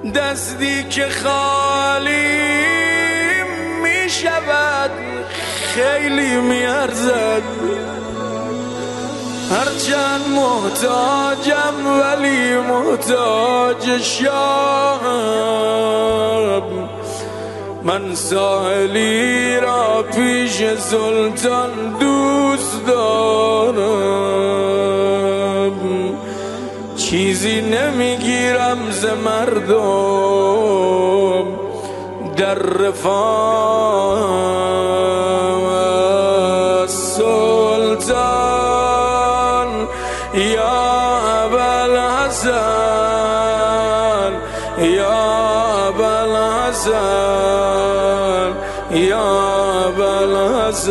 دستی که خالی می شود خیلی می ارزد. هرچند محتاجم ولی محتاج شاهم. من ساحلی را پیش سلطان دوست دارم. چیزی نمیگیرم ز مردم در رفاه سلطان. یا ابوالحسن یا ابوالحسن یا ابوالحسن.